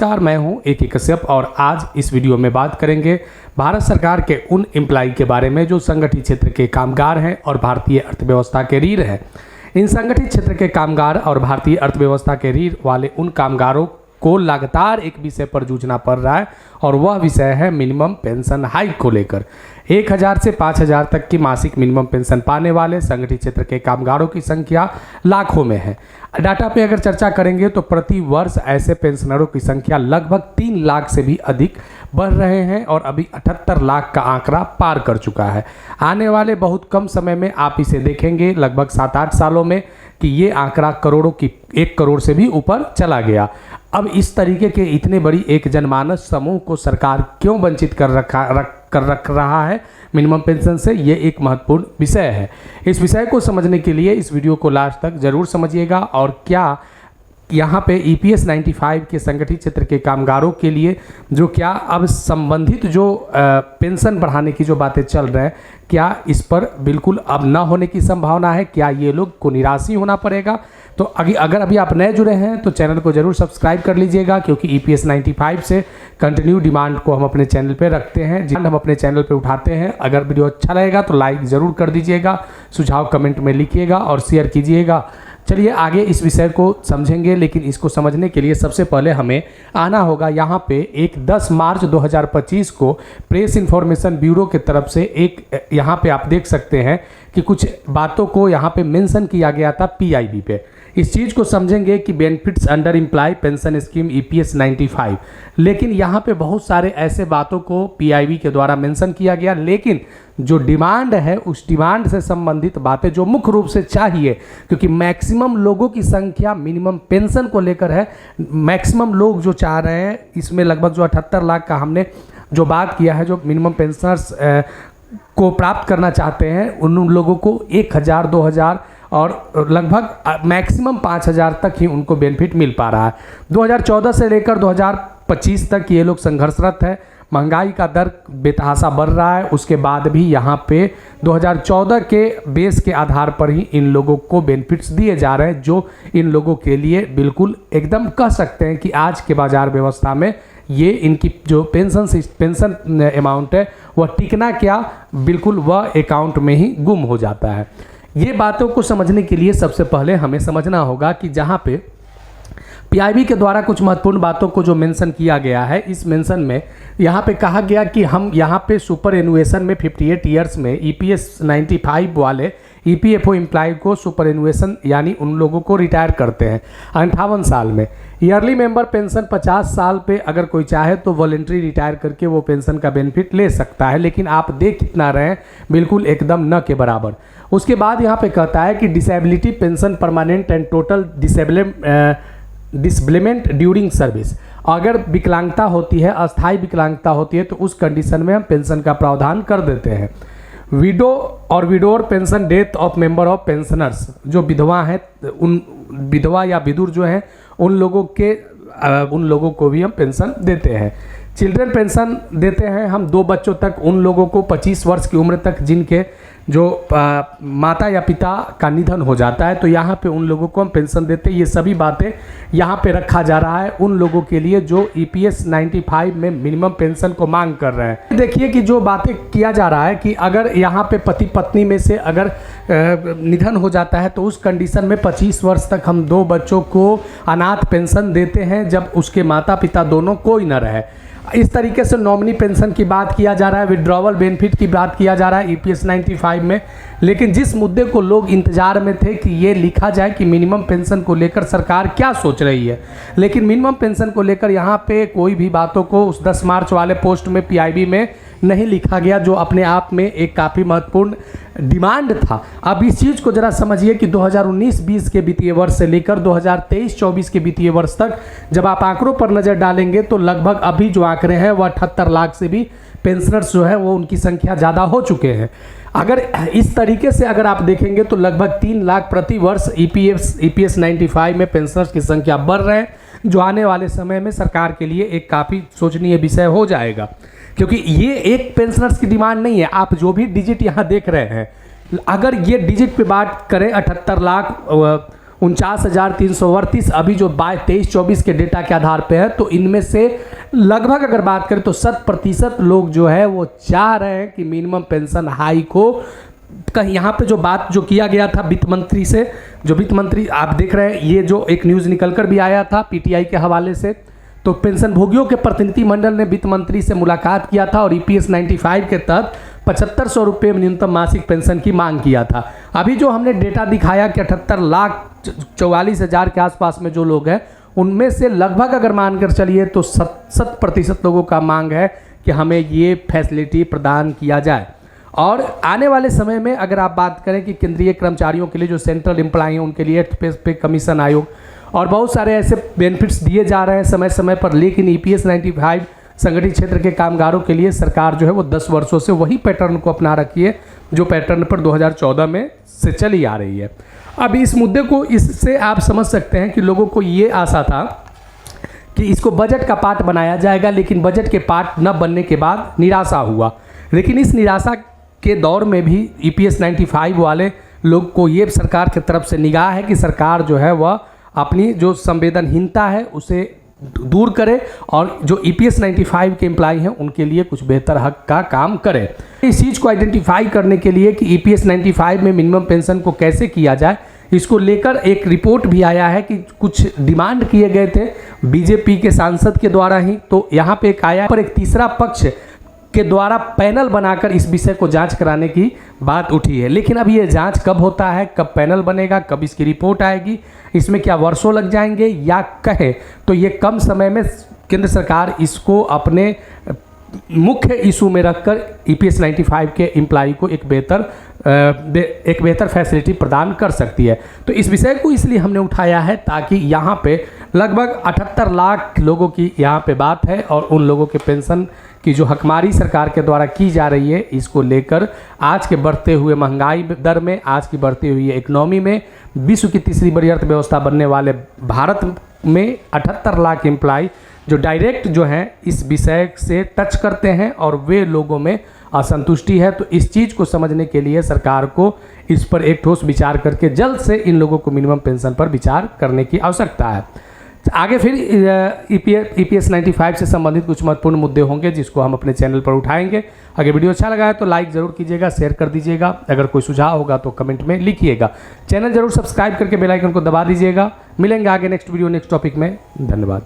नमस्कार, मैं हूं ए के कश्यप और आज इस वीडियो में बात करेंगे भारत सरकार के उन एम्प्लॉय के बारे में जो संगठित क्षेत्र के कामगार हैं और भारतीय अर्थव्यवस्था के रीढ़ हैं। इन संगठित क्षेत्र के कामगार और भारतीय अर्थव्यवस्था के रीढ़ वाले उन कामगारों को लगातार एक विषय पर जूझना पड़ रहा है और वह विषय है मिनिमम पेंशन हाइक को लेकर। 1000 से 5000 तक की मासिक मिनिमम पेंशन पाने वाले संगठित क्षेत्र के कामगारों की संख्या लाखों में है। डाटा पे अगर चर्चा करेंगे तो प्रति वर्ष ऐसे पेंशनरों की संख्या लगभग 3 लाख से भी अधिक बढ़ रहे हैं और अभी 78 लाख का आंकड़ा पार कर चुका है। आने वाले बहुत कम समय में आप इसे देखेंगे, लगभग 7-8 सालों में, कि ये आंकड़ा करोड़ों की 1 करोड़ से भी ऊपर चला गया। अब इस तरीके के इतने बड़ी एक जनमानस समूह को सरकार क्यों वंचित कर रख रहा है मिनिमम पेंशन से, ये एक महत्वपूर्ण विषय है। इस विषय को समझने के लिए इस वीडियो को लास्ट तक जरूर समझिएगा और क्या यहाँ पे EPS 95 के संगठित क्षेत्र के कामगारों के लिए जो क्या अब संबंधित जो पेंशन बढ़ाने की जो बातें चल रहे हैं, क्या इस पर बिल्कुल अब ना होने की संभावना है? क्या ये लोग को निराश ही होना पड़ेगा? तो अगर अभी आप नए जुड़े हैं तो चैनल को जरूर सब्सक्राइब कर लीजिएगा, क्योंकि EPS 95 से कंटिन्यू डिमांड को हम अपने चैनल पे रखते हैं, हम अपने चैनल पे उठाते हैं। अगर वीडियो अच्छा लगेगा तो लाइक ज़रूर कर दीजिएगा, सुझाव कमेंट में लिखिएगा और शेयर कीजिएगा। चलिए आगे इस विषय को समझेंगे, लेकिन इसको समझने के लिए सबसे पहले हमें आना होगा यहाँ पे। एक 10 मार्च 2025 को प्रेस इन्फॉर्मेशन ब्यूरो की तरफ से एक यहाँ पे आप देख सकते हैं कि कुछ बातों को यहाँ पे मेंशन किया गया था PIB पे। इस चीज़ को समझेंगे कि benefits under employ pension scheme EPS 95, लेकिन यहाँ पे बहुत सारे ऐसे बातों को PIB के द्वारा मेंशन किया गया, लेकिन जो डिमांड है उस डिमांड से संबंधित बातें जो मुख्य रूप से चाहिए, क्योंकि मैक्सिमम लोगों की संख्या मिनिमम पेंशन को लेकर है। मैक्सिमम लोग जो चाह रहे हैं, इसमें लगभग जो 78 लाख का हमने जो बात किया है, जो मिनिमम पेंशनर्स को प्राप्त करना चाहते हैं, उन लोगों को 1000, 2000 और लगभग मैक्सिमम 5000 तक ही उनको बेनिफिट मिल पा रहा है। 2014 से लेकर 2025 तक ये लोग संघर्षरत है। महंगाई का दर बेतहाशा बढ़ रहा है, उसके बाद भी यहाँ पे 2014 के बेस के आधार पर ही इन लोगों को बेनिफिट्स दिए जा रहे हैं, जो इन लोगों के लिए बिल्कुल एकदम कह सकते हैं कि आज के बाजार व्यवस्था में ये इनकी जो पेंशन अमाउंट है वह टिकना क्या, बिल्कुल वह अकाउंट में ही गुम हो जाता है। ये बातों को समझने के लिए सबसे पहले हमें समझना होगा कि जहाँ पे PIB के द्वारा कुछ महत्वपूर्ण बातों को जो मेंशन किया गया है, इस मेंशन में यहाँ पे कहा गया कि हम यहाँ पे सुपर एनुएशन में 58 ईयर्स में EPS 95 वाले EPFO एम्प्लॉय को सुपर एनुएशन यानी उन लोगों को रिटायर करते हैं 58 साल में। ईयरली मेंबर पेंशन 50 साल पे अगर कोई चाहे तो वॉलेंट्री रिटायर करके वो पेंशन का बेनिफिट ले सकता है, लेकिन आप देख कितना रहे हैं, बिल्कुल एकदम न के बराबर। उसके बाद यहाँ पे कहता है कि disability pension permanent and total disablement during service, अगर विकलांगता होती है, अस्थायी विकलांगता होती है, तो उस कंडीशन में हम पेंशन का प्रावधान कर देते हैं। विडो और widower pension death of member of pensioners, जो विधवा हैं, उन विधवा या विधुर जो हैं उन लोगों को भी हम पेंशन देते हैं। चिल्ड्रन पेंशन देते हैं हम 2 बच्चों तक, उन लोगों को 25 वर्ष की उम्र तक जिनके जो माता या पिता का निधन हो जाता है, तो यहाँ पे उन लोगों को हम पेंशन देते हैं। ये सभी बातें यहाँ पे रखा जा रहा है उन लोगों के लिए जो EPS 95 में मिनिमम पेंशन को मांग कर रहे हैं। देखिए कि जो बातें किया जा रहा है कि अगर यहाँ पे पति पत्नी में से अगर निधन हो जाता है तो उस कंडीशन में 25 वर्ष तक हम 2 बच्चों को अनाथ पेंशन देते हैं, जब उसके माता पिता दोनों कोई न रहे। इस तरीके से नॉमिनी पेंशन की बात किया जा रहा है, विड्रॉवल बेनिफिट की बात किया जा रहा है EPS 95 में। लेकिन जिस मुद्दे को लोग इंतजार में थे कि ये लिखा जाए कि मिनिमम पेंशन को लेकर सरकार क्या सोच रही है, लेकिन मिनिमम पेंशन को लेकर यहाँ पे कोई भी बातों को उस 10 मार्च वाले पोस्ट में PIB में नहीं लिखा गया, जो अपने आप में एक काफ़ी महत्वपूर्ण डिमांड था। अब इस चीज़ को जरा समझिए कि 2019-20 के वित्तीय वर्ष से लेकर 2023-24 के वित्तीय वर्ष तक जब आप आंकड़ों पर नज़र डालेंगे तो लगभग अभी जो आंकड़े हैं वह 78 लाख से भी पेंशनर्स जो है वो उनकी संख्या ज़्यादा हो चुके हैं। अगर इस तरीके से अगर आप देखेंगे तो लगभग 3 लाख प्रति वर्ष EPS 95 में पेंशनर्स की संख्या बढ़ रहे हैं, जो आने वाले समय में सरकार के लिए एक काफ़ी सोचनीय विषय हो जाएगा, क्योंकि ये एक पेंशनर्स की डिमांड नहीं है। आप जो भी डिजिट यहाँ देख रहे हैं, अगर ये डिजिट पे बात करें 78 लाख 49,338 अभी जो 23-24 के डेटा के आधार पे है, तो इनमें से लगभग अगर बात करें तो 100% लोग जो है वो चाह रहे हैं कि मिनिमम पेंशन हाइक हो। कहीं यहाँ पे जो बात जो किया गया था वित्त मंत्री से, जो वित्त मंत्री आप देख रहे हैं, ये जो एक न्यूज़ निकलकर भी आया था पीटीआई के हवाले से, तो पेंशन भोगियों के प्रतिनिधि मंडल ने वित्त मंत्री से मुलाकात किया था और ईपीएस 95 के तहत 7500 रुपये न्यूनतम मासिक पेंशन की मांग किया था। अभी जो हमने डेटा दिखाया कि 78,44,000 के आसपास में जो लोग हैं, उनमें से लगभग अगर मानकर चलिए तो 70% लोगों का मांग है कि हमें ये फैसिलिटी प्रदान किया जाए। और आने वाले समय में अगर आप बात करें कि केंद्रीय कर्मचारियों के लिए जो सेंट्रल एम्प्लॉय हैं उनके लिए 8th पे कमीशन आयोग और बहुत सारे ऐसे बेनिफिट्स दिए जा रहे हैं समय समय पर, लेकिन ईपीएस 95 संगठित क्षेत्र के कामगारों के लिए सरकार जो है वो 10 वर्षों से वही पैटर्न को अपना रखी है जो पैटर्न पर 2014 में से चली आ रही है। अब इस मुद्दे को इससे आप समझ सकते हैं कि लोगों को ये आशा था कि इसको बजट का पार्ट बनाया जाएगा, लेकिन बजट के पार्ट न बनने के बाद निराशा हुआ। लेकिन इस निराशा के दौर में भी ईपीएस 95 वाले लोग को ये सरकार की तरफ से निगाह है कि सरकार जो है वह अपनी जो संवेदनहीनता है उसे दूर करे और जो ईपीएस 95 के एम्प्लॉय हैं उनके लिए कुछ बेहतर हक का काम करे। इस चीज़ को आइडेंटिफाई करने के लिए कि ईपीएस 95 में मिनिमम पेंशन को कैसे किया जाए, इसको लेकर एक रिपोर्ट भी आया है कि कुछ डिमांड किए गए थे बीजेपी के सांसद के द्वारा ही। तो यहाँ पे एक आया पर एक तीसरा पक्ष के द्वारा पैनल बनाकर इस विषय को जांच कराने की बात उठी है। लेकिन अब ये जांच कब होता है, कब पैनल बनेगा, कब इसकी रिपोर्ट आएगी, इसमें क्या वर्षों लग जाएंगे या कहें तो ये कम समय में केंद्र सरकार इसको अपने मुख्य इशू में रखकर ईपीएस 95 के एम्प्लॉय को एक बेहतर फैसिलिटी प्रदान कर सकती है। तो इस विषय को इसलिए हमने उठाया है ताकि यहाँ पे लगभग 78 लाख लोगों की यहाँ पे बात है और उन लोगों के पेंशन की जो हकमारी सरकार के द्वारा की जा रही है, इसको लेकर आज के बढ़ते हुए महंगाई दर में, आज की बढ़ती हुई इकोनॉमी में, विश्व की तीसरी बड़ी अर्थव्यवस्था बनने वाले भारत में 78 लाख एम्प्लॉय जो डायरेक्ट जो हैं इस विषय से टच करते हैं और वे लोगों में असंतुष्टि है। तो इस चीज़ को समझने के लिए सरकार को इस पर एक ठोस विचार करके जल्द से इन लोगों को मिनिमम पेंशन पर विचार करने की आवश्यकता है। आगे फिर ईपीएस 95 से संबंधित कुछ महत्वपूर्ण मुद्दे होंगे जिसको हम अपने चैनल पर उठाएंगे। अगर वीडियो अच्छा लगा है तो लाइक ज़रूर कीजिएगा, शेयर कर दीजिएगा, अगर कोई सुझाव होगा तो कमेंट में लिखिएगा। चैनल जरूर सब्सक्राइब करके बेल आइकन को दबा दीजिएगा। मिलेंगे आगे नेक्स्ट वीडियो नेक्स्ट टॉपिक में। धन्यवाद।